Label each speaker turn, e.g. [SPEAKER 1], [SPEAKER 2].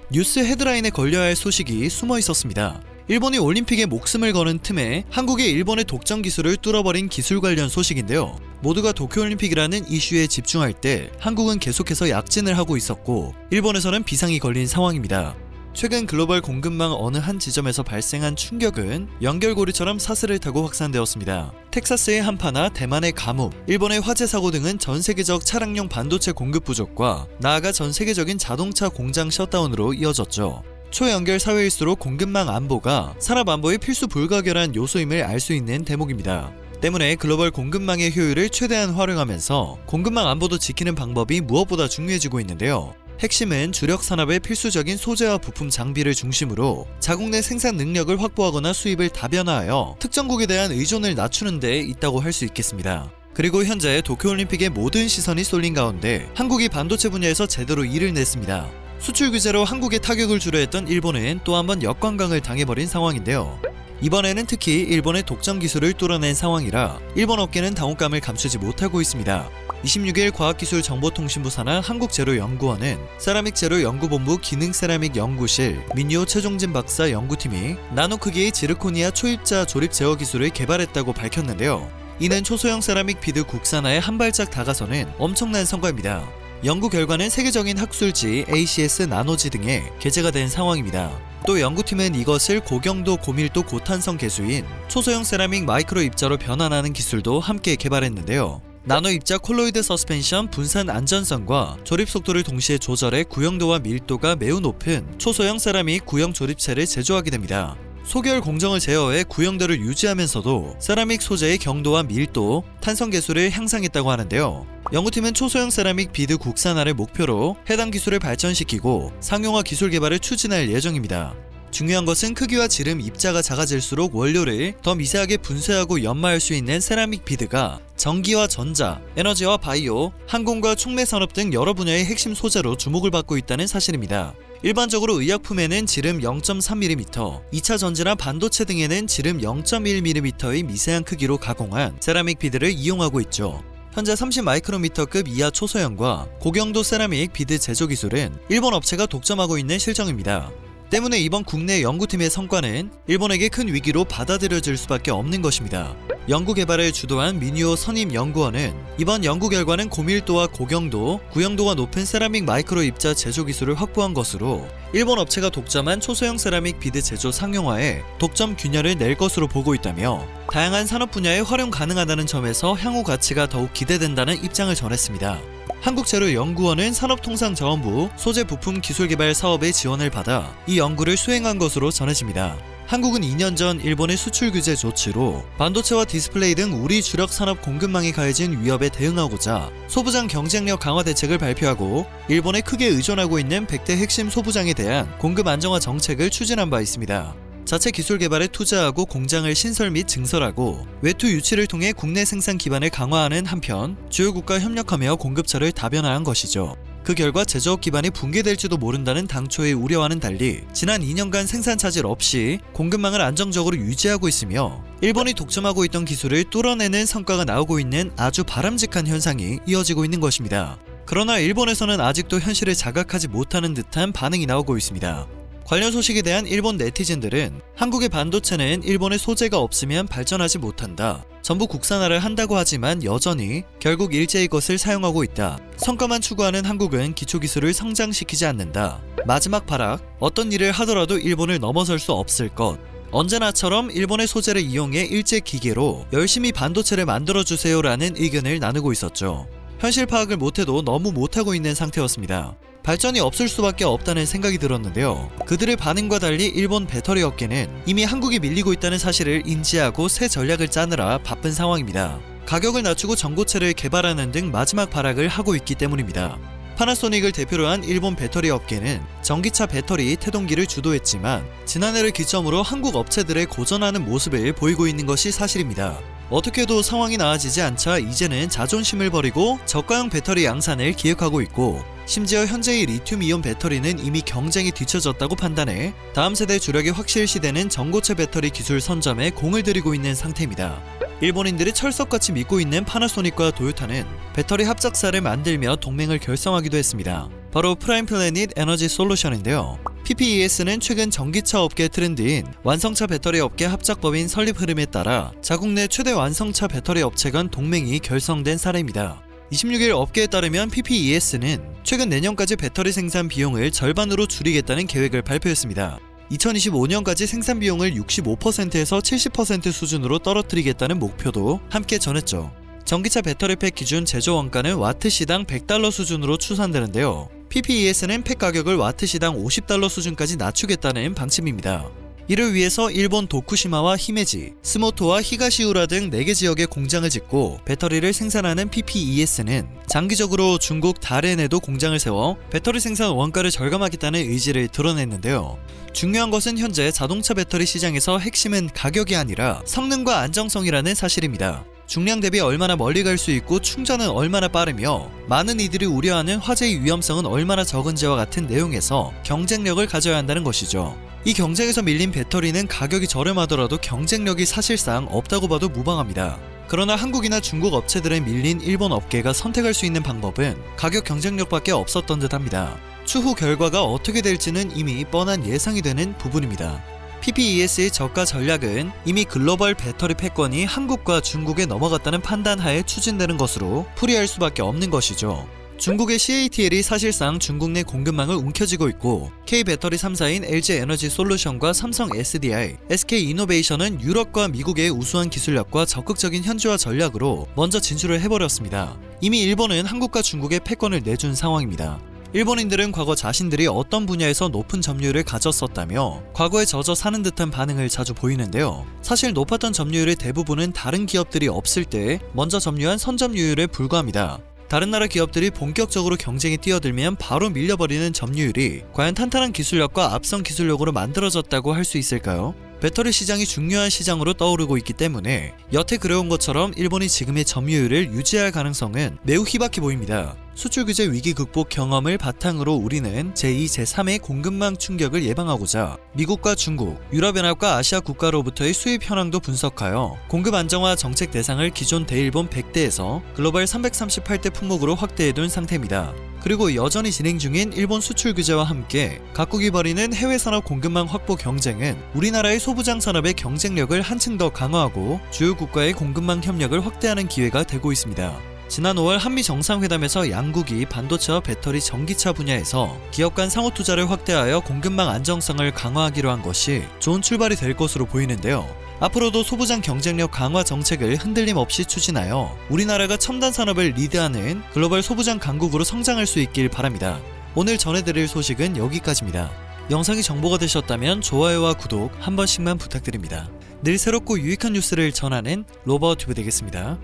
[SPEAKER 1] 뉴스 헤드라인에 걸려야 할 소식이 숨어 있었습니다. 일본이 올림픽에 목숨을 거는 틈에 한국이 일본의 독점 기술을 뚫어버린 기술 관련 소식인데요. 모두가 도쿄올림픽이라는 이슈에 집중할 때 한국은 계속해서 약진을 하고 있었고 일본에서는 비상이 걸린 상황입니다. 최근 글로벌 공급망 어느 한 지점에서 발생한 충격은 연결고리처럼 사슬을 타고 확산되었습니다. 텍사스의 한파나 대만의 가뭄, 일본의 화재 사고 등은 전 세계적 차량용 반도체 공급 부족과 나아가 전 세계적인 자동차 공장 셧다운으로 이어졌죠. 초연결 사회일수록 공급망 안보가 산업 안보의 필수 불가결한 요소임을 알 수 있는 대목입니다. 때문에 글로벌 공급망의 효율을 최대한 활용하면서 공급망 안보도 지키는 방법이 무엇보다 중요해지고 있는데요. 핵심은 주력 산업의 필수적인 소재와 부품 장비를 중심으로 자국 내 생산 능력을 확보하거나 수입을 다변화하여 특정국에 대한 의존을 낮추는 데 있다고 할 수 있겠습니다. 그리고 현재 도쿄올림픽의 모든 시선이 쏠린 가운데 한국이 반도체 분야에서 제대로 일을 냈습니다. 수출 규제로 한국의 타격을 주려 했던 일본은 또 한번 역관광을 당해버린 상황인데요. 이번에는 특히 일본의 독점 기술을 뚫어낸 상황이라 일본 업계는 당혹감을 감추지 못하고 있습니다. 26일 과학기술정보통신부 산하 한국재료연구원은 세라믹재료연구본부 기능세라믹 연구실 민요 최종진 박사 연구팀이 나노 크기의 지르코니아 초입자 조립 제어 기술을 개발했다고 밝혔는데요. 이는 초소형 세라믹 비드 국산화에 한 발짝 다가서는 엄청난 성과입니다. 연구 결과는 세계적인 학술지 ACS 나노지 등에 게재가 된 상황입니다. 또 연구팀은 이것을 고경도 고밀도 고탄성 개수인 초소형 세라믹 마이크로 입자로 변환하는 기술도 함께 개발했는데요. 나노 입자 콜로이드 서스펜션 분산 안전성과 조립 속도를 동시에 조절해 구형도와 밀도가 매우 높은 초소형 세라믹 구형 조립체를 제조하게 됩니다. 소결 공정을 제어해 구형도를 유지하면서도 세라믹 소재의 경도와 밀도, 탄성 개수를 향상했다고 하는데요. 연구팀은 초소형 세라믹 비드 국산화를 목표로 해당 기술을 발전시키고 상용화 기술 개발을 추진할 예정입니다. 중요한 것은 크기와 지름, 입자가 작아질수록 원료를 더 미세하게 분쇄하고 연마할 수 있는 세라믹 비드가 전기와 전자, 에너지와 바이오, 항공과 촉매 산업 등 여러 분야의 핵심 소재로 주목을 받고 있다는 사실입니다. 일반적으로 의약품에는 지름 0.3mm, 2차 전지나 반도체 등에는 지름 0.1mm의 미세한 크기로 가공한 세라믹 비드를 이용하고 있죠. 현재 30마이크로미터급 이하 초소형과 고경도 세라믹 비드 제조 기술은 일본 업체가 독점하고 있는 실정입니다. 때문에 이번 국내 연구팀의 성과는 일본에게 큰 위기로 받아들여질 수밖에 없는 것입니다. 연구 개발을 주도한 미니오 선임연구원은 이번 연구 결과는 고밀도와 고경도, 구형도가 높은 세라믹 마이크로 입자 제조 기술을 확보한 것으로 일본 업체가 독점한 초소형 세라믹 비드 제조 상용화에 독점 균열을 낼 것으로 보고 있다며 다양한 산업 분야에 활용 가능하다는 점에서 향후 가치가 더욱 기대된다는 입장을 전했습니다. 한국재료연구원은 산업통상자원부 소재부품기술개발 사업의 지원을 받아 이 연구를 수행한 것으로 전해집니다. 한국은 2년 전 일본의 수출 규제 조치로 반도체와 디스플레이 등 우리 주력 산업 공급망에 가해진 위협에 대응하고자 소부장 경쟁력 강화 대책을 발표하고 일본에 크게 의존하고 있는 100대 핵심 소부장에 대한 공급 안정화 정책을 추진한 바 있습니다. 자체 기술 개발에 투자하고 공장을 신설 및 증설하고 외투 유치를 통해 국내 생산 기반을 강화하는 한편 주요국과 협력하며 공급처를 다변화한 것이죠. 그 결과 제조업 기반이 붕괴될지도 모른다는 당초의 우려와는 달리 지난 2년간 생산 차질 없이 공급망을 안정적으로 유지하고 있으며 일본이 독점하고 있던 기술을 뚫어내는 성과가 나오고 있는 아주 바람직한 현상이 이어지고 있는 것입니다. 그러나 일본에서는 아직도 현실을 자각하지 못하는 듯한 반응이 나오고 있습니다. 관련 소식에 대한 일본 네티즌들은 한국의 반도체는 일본의 소재가 없으면 발전하지 못한다. 전부 국산화를 한다고 하지만 여전히 결국 일제의 것을 사용하고 있다. 성과만 추구하는 한국은 기초기술을 성장시키지 않는다. 마지막 발악, 어떤 일을 하더라도 일본을 넘어설 수 없을 것. 언제나처럼 일본의 소재를 이용해 일제 기계로 열심히 반도체를 만들어주세요 라는 의견을 나누고 있었죠. 현실 파악을 못해도 너무 못하고 있는 상태였습니다. 발전이 없을 수밖에 없다는 생각이 들었는데요. 그들의 반응과 달리 일본 배터리 업계는 이미 한국이 밀리고 있다는 사실을 인지하고 새 전략을 짜느라 바쁜 상황입니다. 가격을 낮추고 전고체를 개발하는 등 마지막 발악을 하고 있기 때문입니다. 파나소닉을 대표로 한 일본 배터리 업계는 전기차 배터리 태동기를 주도했지만 지난해를 기점으로 한국 업체들의 고전하는 모습을 보이고 있는 것이 사실입니다. 어떻게도 상황이 나아지지 않자 이제는 자존심을 버리고 저가형 배터리 양산을 기획하고 있고 심지어 현재의 리튬이온 배터리는 이미 경쟁이 뒤처졌다고 판단해 다음 세대 주력이 확실시되는 전고체 배터리 기술 선점에 공을 들이고 있는 상태입니다. 일본인들이 철석같이 믿고 있는 파나소닉과 도요타는 배터리 합작사를 만들며 동맹을 결성하기도 했습니다. 바로 프라임 플래닛 에너지 솔루션인데요. PPES는 최근 전기차 업계 트렌드인 완성차 배터리 업계 합작법인 설립 흐름에 따라 자국 내 최대 완성차 배터리 업체 간 동맹이 결성된 사례입니다. 26일 업계에 따르면 PPES는 최근 내년까지 배터리 생산 비용을 절반으로 줄이겠다는 계획을 발표했습니다. 2025년까지 생산 비용을 65%에서 70% 수준으로 떨어뜨리겠다는 목표도 함께 전했죠. 전기차 배터리팩 기준 제조 원가는 와트시당 $100 수준으로 추산되는데요. PPES는 팩 가격을 와트시당 $50 수준까지 낮추겠다는 방침입니다. 이를 위해서 일본 도쿠시마와 히메지, 스모토와 히가시우라 등 4개 지역에 공장을 짓고 배터리를 생산하는 PPES는 장기적으로 중국 다롄에도 공장을 세워 배터리 생산 원가를 절감하겠다는 의지를 드러냈는데요. 중요한 것은 현재 자동차 배터리 시장에서 핵심은 가격이 아니라 성능과 안정성이라는 사실입니다. 중량 대비 얼마나 멀리 갈 수 있고 충전은 얼마나 빠르며 많은 이들이 우려하는 화재의 위험성은 얼마나 적은지와 같은 내용에서 경쟁력을 가져야 한다는 것이죠. 이 경쟁에서 밀린 배터리는 가격이 저렴하더라도 경쟁력이 사실상 없다고 봐도 무방합니다. 그러나 한국이나 중국 업체들에 밀린 일본 업계가 선택할 수 있는 방법은 가격 경쟁력밖에 없었던 듯합니다. 추후 결과가 어떻게 될지는 이미 뻔한 예상이 되는 부분입니다. PPES의 저가 전략은 이미 글로벌 배터리 패권이 한국과 중국에 넘어갔다는 판단하에 추진되는 것으로 풀이할 수밖에 없는 것이죠. 중국의 CATL이 사실상 중국 내 공급망을 움켜쥐고 있고 K배터리 3사인 LG에너지솔루션과 삼성 SDI, SK이노베이션은 유럽과 미국의 우수한 기술력과 적극적인 현지화 전략으로 먼저 진출을 해버렸습니다. 이미 일본은 한국과 중국의 패권을 내준 상황입니다. 일본인들은 과거 자신들이 어떤 분야에서 높은 점유율을 가졌었다며 과거에 젖어 사는 듯한 반응을 자주 보이는데요. 사실 높았던 점유율의 대부분은 다른 기업들이 없을 때 먼저 점유한 선점유율에 불과합니다. 다른 나라 기업들이 본격적으로 경쟁에 뛰어들면 바로 밀려버리는 점유율이 과연 탄탄한 기술력과 앞선 기술력으로 만들어졌다고 할 수 있을까요? 배터리 시장이 중요한 시장으로 떠오르고 있기 때문에 여태 그래온 것처럼 일본이 지금의 점유율을 유지할 가능성은 매우 희박해 보입니다. 수출 규제 위기 극복 경험을 바탕으로 우리는 제2, 제3의 공급망 충격을 예방하고자 미국과 중국, 유럽연합과 아시아 국가로부터의 수입 현황도 분석하여 공급 안정화 정책 대상을 기존 대일본 100대에서 글로벌 338대 품목으로 확대해둔 상태입니다. 그리고 여전히 진행 중인 일본 수출 규제와 함께 각국이 벌이는 해외 산업 공급망 확보 경쟁은 우리나라의 소부장 산업의 경쟁력을 한층 더 강화하고 주요 국가의 공급망 협력을 확대하는 기회가 되고 있습니다. 지난 5월 한미 정상회담에서 양국이 반도체와 배터리 전기차 분야에서 기업 간 상호 투자를 확대하여 공급망 안정성을 강화하기로 한 것이 좋은 출발이 될 것으로 보이는데요. 앞으로도 소부장 경쟁력 강화 정책을 흔들림 없이 추진하여 우리나라가 첨단 산업을 리드하는 글로벌 소부장 강국으로 성장할 수 있길 바랍니다. 오늘 전해드릴 소식은 여기까지입니다. 영상이 정보가 되셨다면 좋아요와 구독 한 번씩만 부탁드립니다. 늘 새롭고 유익한 뉴스를 전하는 로버튜브 되겠습니다.